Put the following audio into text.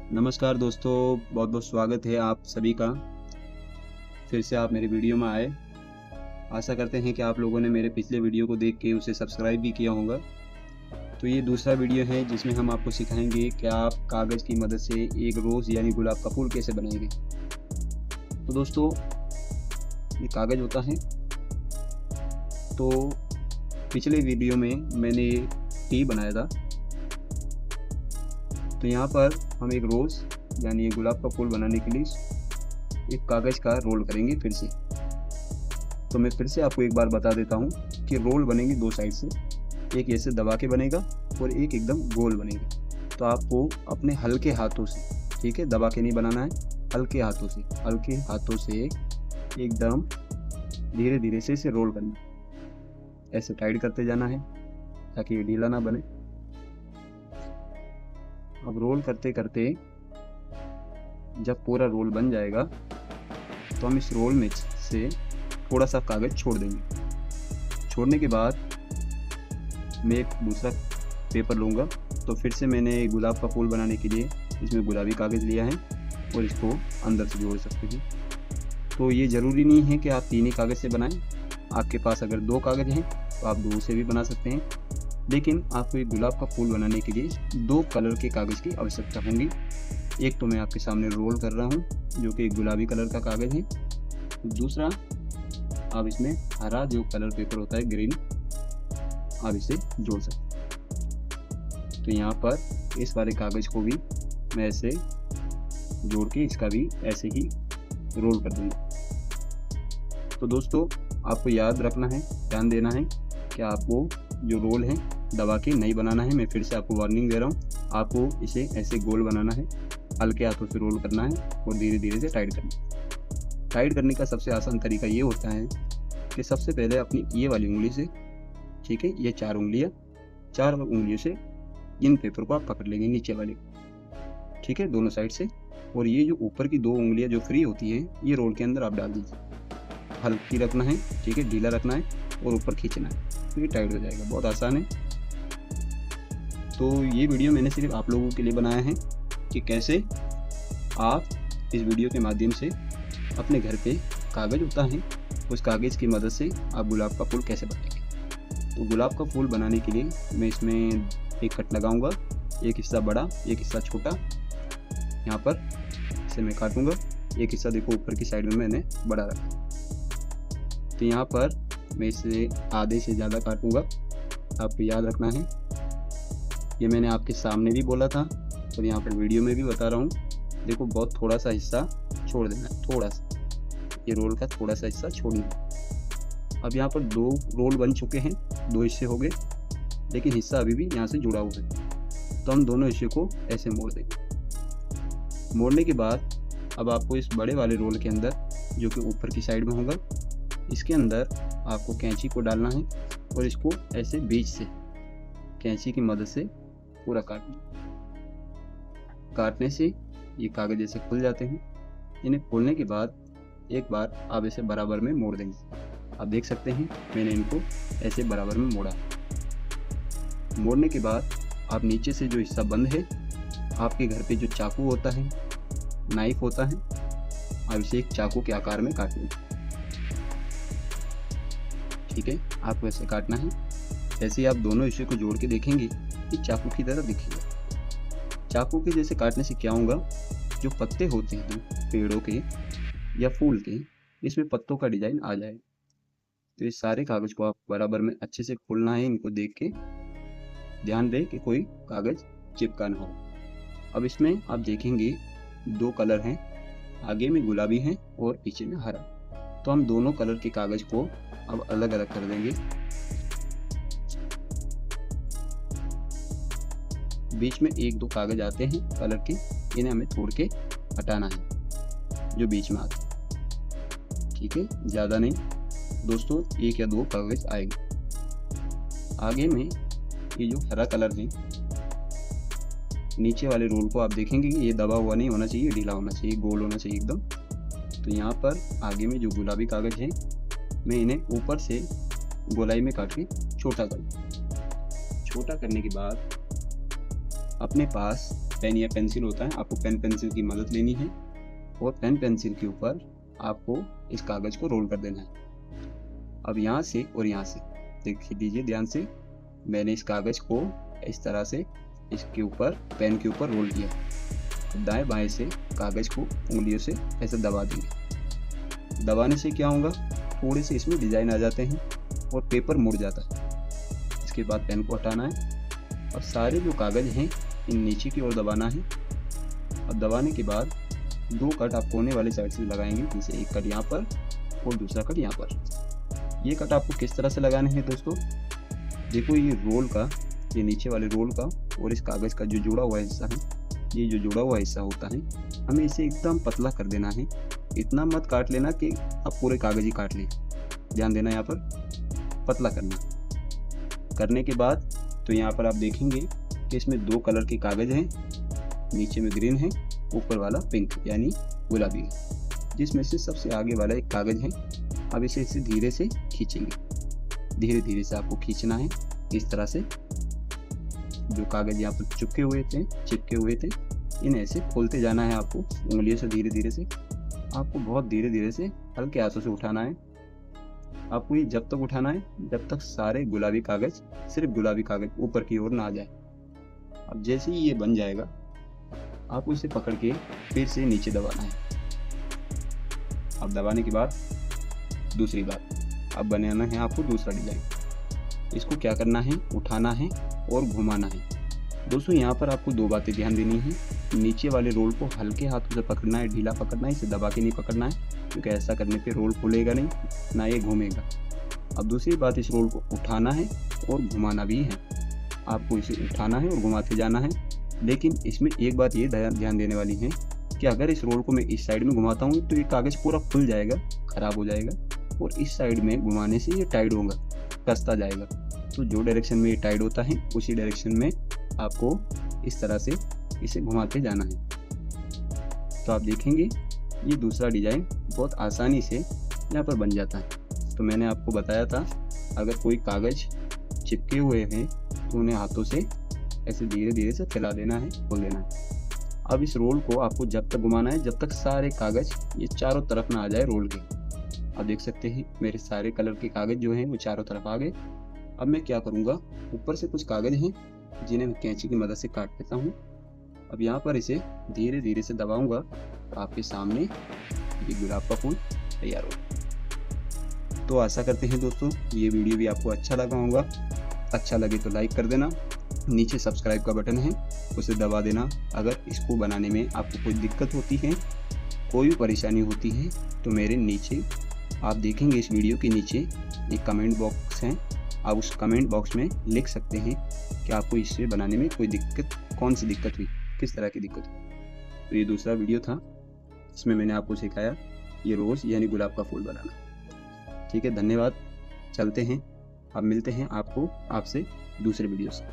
नमस्कार दोस्तों, बहुत बहुत स्वागत है आप सभी का। फिर से आप मेरे वीडियो में आए। आशा करते हैं कि आप लोगों ने मेरे पिछले वीडियो को देख के उसे सब्सक्राइब भी किया होगा। तो ये दूसरा वीडियो है जिसमें हम आपको सिखाएंगे कि आप कागज़ की मदद से एक रोज़ यानी गुलाब का फूल कैसे बनाएंगे। तो दोस्तों, ये कागज़ होता है। तो पिछले वीडियो में मैंने टी बनाया था। तो यहाँ पर हम एक रोज़ यानी गुलाब का फूल बनाने के लिए एक कागज़ का रोल करेंगे फिर से। तो मैं फिर से आपको एक बार बता देता हूँ कि रोल बनेंगे दो साइड से, एक ऐसे दबा के बनेगा और एक एकदम गोल बनेगा। तो आपको अपने हल्के हाथों से, ठीक है, दबा के नहीं बनाना है, हल्के हाथों से एकदम धीरे धीरे से इसे रोल करना है। ऐसे टाइट करते जाना है ताकि ये ढीला ना बने। अब रोल करते करते जब पूरा रोल बन जाएगा तो हम इस रोल में से थोड़ा सा कागज़ छोड़ देंगे। छोड़ने के बाद मैं एक दूसरा पेपर लूँगा। तो फिर से मैंने गुलाब का फूल बनाने के लिए इसमें गुलाबी कागज़ लिया है और इसको अंदर से जोड़ सकते हैं। तो ये ज़रूरी नहीं है कि आप तीन ही कागज़ से बनाएं। आपके पास अगर दो कागज़ हैं तो आप दो से भी बना सकते हैं, लेकिन आपको एक गुलाब का फूल बनाने के लिए दो कलर के कागज़ की आवश्यकता होगी। एक तो मैं आपके सामने रोल कर रहा हूँ जो कि एक गुलाबी कलर का कागज़ है। तो दूसरा, आप इसमें हरा जो कलर पेपर होता है, ग्रीन, आप इसे जोड़ सकते हैं। तो यहाँ पर इस वाले कागज़ को भी मैं ऐसे जोड़ के इसका भी ऐसे ही रोल कर दूँगा। तो दोस्तों, आपको याद रखना है, ध्यान देना है कि आपको जो रोल है दबा के नहीं बनाना है। मैं फिर से आपको वार्निंग दे रहा हूँ, आपको इसे ऐसे गोल बनाना है, हल्के हाथों से रोल करना है और धीरे धीरे से टाइट करना है। टाइट करने का सबसे आसान तरीका ये होता है कि सबसे पहले अपनी ये वाली उंगली से, ठीक है, ये चार उंगलियों से इन पेपर को आप पकड़ लेंगे, नीचे वाले, ठीक है, दोनों साइड से। और ये जो ऊपर की दो उंगलियां जो फ्री होती हैं ये रोल के अंदर आप डाल दीजिए। हल्की रखना है, ठीक है, ढीला रखना है और ऊपर खींचना है, तो ये टाइट हो जाएगा। बहुत आसान है। तो ये वीडियो मैंने सिर्फ आप लोगों के लिए बनाया है कि कैसे आप इस वीडियो के माध्यम से अपने घर पे कागज़ होता है, उस कागज़ की मदद से आप गुलाब का फूल कैसे बनाएंगे। तो गुलाब का फूल बनाने के लिए मैं इसमें एक कट लगाऊंगा, एक हिस्सा बड़ा एक हिस्सा छोटा। यहाँ पर इसे मैं काटूंगा। एक हिस्सा देखो ऊपर की साइड में मैंने बड़ा रखा। तो यहाँ पर मैं इसे आधे से ज़्यादा काटूंगा। आपको याद रखना है, ये मैंने आपके सामने भी बोला था और यहाँ पर वीडियो में भी बता रहा हूँ। देखो, बहुत थोड़ा सा हिस्सा छोड़ देना है, थोड़ा सा, ये रोल का थोड़ा सा हिस्सा छोड़ना है। अब यहाँ पर दो रोल बन चुके हैं, दो हिस्से हो गए, लेकिन हिस्सा अभी भी यहाँ से जुड़ा हुआ है। तो हम दोनों हिस्से को ऐसे मोड़ देंगे। मोड़ने के बाद अब आपको इस बड़े वाले रोल के अंदर, जो कि ऊपर की साइड में होगा, इसके अंदर आपको कैंची को डालना है और इसको ऐसे बीच से कैंची की मदद से पूरा काटने से ये कागज़ ऐसे खुल जाते हैं। इन्हें खोलने के बाद एक बार आप इसे बराबर में मोड़ देंगे। आप देख सकते हैं मैंने इनको ऐसे बराबर में मोड़ा। मोड़ने के बाद आप नीचे से जो हिस्सा बंद है, आपके घर पे जो चाकू होता है, नाइफ होता है, आप इसे एक चाकू के आकार में काट लें, ठीक है। आपको ऐसे काटना है। ऐसे ही आप दोनों हिस्से को जोड़ के देखेंगे कि चाकू की तरह दिखेगा। चाकू के जैसे काटने से क्या होगा, जो पत्ते होते हैं पेड़ों के या फूल के, इसमें पत्तों का डिजाइन आ जाए। तो ये सारे कागज को आप बराबर में अच्छे से खोलना है। इनको देख के ध्यान दें कि कोई कागज चिपका ना हो। अब इसमें आप देखेंगे दो कलर हैं, आगे में गुलाबी है और पीछे में हरा। तो हम दोनों कलर के कागज को अब अलग अलग कर देंगे। बीच में एक दो कागज आते हैं कलर के, इन्हें हमें तोड़ के हटाना है जो बीच में आते हैं, ठीक है, ज़्यादा नहीं दोस्तों, एक या दो कागज आएंगे। आगे में ये जो हरा कलर है, नीचे वाले रोल को आप देखेंगे कि ये दबा हुआ नहीं होना चाहिए, ढीला होना चाहिए, गोल होना चाहिए एकदम। तो यहाँ पर आगे में जो गुलाबी कागज है, मैं इन्हें ऊपर से गोलाई में काट के छोटा कर। छोटा करने के बाद अपने पास पेन या पेंसिल होता है, आपको पेन पेंसिल की मदद लेनी है और पेन पेंसिल के ऊपर आपको इस कागज़ को रोल कर देना है। अब यहाँ से और यहाँ से देख लीजिए ध्यान से, मैंने इस कागज़ को इस तरह से इसके ऊपर पेन के ऊपर रोल किया। दाएं बाएं से कागज़ को उंगलियों से ऐसे दबा देंगे। दबाने से क्या होगा, थोड़े से इसमें डिज़ाइन आ जाते हैं और पेपर मुड़ जाता है। इसके बाद पेन को हटाना है और सारे जो कागज़ हैं इन नीचे की ओर दबाना है। और दबाने के बाद 2 कट आप कोने वाले साइड से लगाएंगे, जैसे एक कट यहाँ पर और दूसरा कट यहाँ पर। ये कट आपको किस तरह से लगाने हैं दोस्तों, देखो ये रोल का, ये नीचे वाले रोल का और इस कागज़ का जो जुड़ा हुआ हिस्सा है, ये जो जुड़ा हुआ हिस्सा होता है, हमें इसे एकदम पतला कर देना है। इतना मत काट लेना कि आप पूरे कागज़ ही काट लें, ध्यान देना यहाँ पर पतला करना। करने के बाद तो यहाँ पर आप देखेंगे कि इसमें 2 कलर के कागज़ हैं, नीचे में ग्रीन है, ऊपर वाला पिंक यानी गुलाबी है, जिसमें से सबसे आगे वाला एक कागज़ है। अब इसे धीरे से खींचेंगे, धीरे धीरे से आपको खींचना है। इस तरह से जो कागज़ यहाँ पर चिपके हुए थे इन्हें ऐसे खोलते जाना है आपको उंगलियों से, धीरे धीरे से। आपको बहुत धीरे धीरे से हल्के हाथों से उठाना है। आपको ये जब तक उठाना है जब तक सारे गुलाबी कागज़, सिर्फ गुलाबी कागज़ ऊपर की ओर ना आ जाए। अब जैसे ही ये बन जाएगा आपको इसे पकड़ के फिर से नीचे दबाना है। अब दबाने के बाद दूसरी बात, अब बनाना है आपको दूसरा डिज़ाइन। इसको क्या करना है, उठाना है और घुमाना है। दोस्तों यहाँ पर आपको 2 बातें ध्यान देनी है। नीचे वाले रोल को हल्के हाथों से पकड़ना है, ढीला पकड़ना है, इसे दबा के नहीं पकड़ना है, क्योंकि ऐसा करने पे रोल खुलेगा नहीं, ना ये घूमेगा। अब दूसरी बात, इस रोल को उठाना है और घुमाना भी है। आपको इसे उठाना है और घुमाते जाना है। लेकिन इसमें एक बात ये ध्यान देने वाली है कि अगर इस रोल को मैं इस साइड में घुमाता हूँ तो ये कागज़ पूरा खुल जाएगा, ख़राब हो जाएगा, और इस साइड में घुमाने से ये टाइट होगा, कसता जाएगा। तो जो डायरेक्शन में ये टाइट होता है उसी डायरेक्शन में आपको इस तरह से इसे घुमाते जाना है। तो आप देखेंगे ये दूसरा डिज़ाइन बहुत आसानी से यहाँ पर बन जाता है। तो मैंने आपको बताया था अगर कोई कागज़ चिपके हुए हैं तो उन्हें हाथों से ऐसे धीरे धीरे से फैला देना है, खोल देना है। अब इस रोल को आपको जब तक घुमाना है जब तक सारे कागज़ ये चारों तरफ ना आ जाए रोल के। आप देख सकते हैं मेरे सारे कलर के कागज़ जो हैं वो चारों तरफ आ गए। अब मैं क्या करूँगा, ऊपर से कुछ कागज़ हैं जिन्हें मैं कैंची की मदद से काट लेता हूँ। अब यहाँ पर इसे धीरे धीरे से दबाऊंगा तो आपके सामने ये गुलाब का फूल तैयार होगा। तो आशा करते हैं दोस्तों ये वीडियो भी आपको अच्छा लगा होगा। अच्छा लगे तो लाइक कर देना, नीचे सब्सक्राइब का बटन है उसे दबा देना। अगर इसको बनाने में आपको कोई दिक्कत होती है, कोई भी परेशानी होती है तो मेरे नीचे आप देखेंगे, इस वीडियो के नीचे एक कमेंट बॉक्स है, आप उस कमेंट बॉक्स में लिख सकते हैं कि आपको इसे बनाने में कोई दिक्कत, कौन सी दिक्कत हुई, किस तरह की दिक्कत हुई। तो ये दूसरा वीडियो था, इसमें मैंने आपको सिखाया ये रोज़ यानी गुलाब का फूल बनाना। ठीक है, धन्यवाद। चलते हैं, अब मिलते हैं आपसे दूसरे वीडियो से।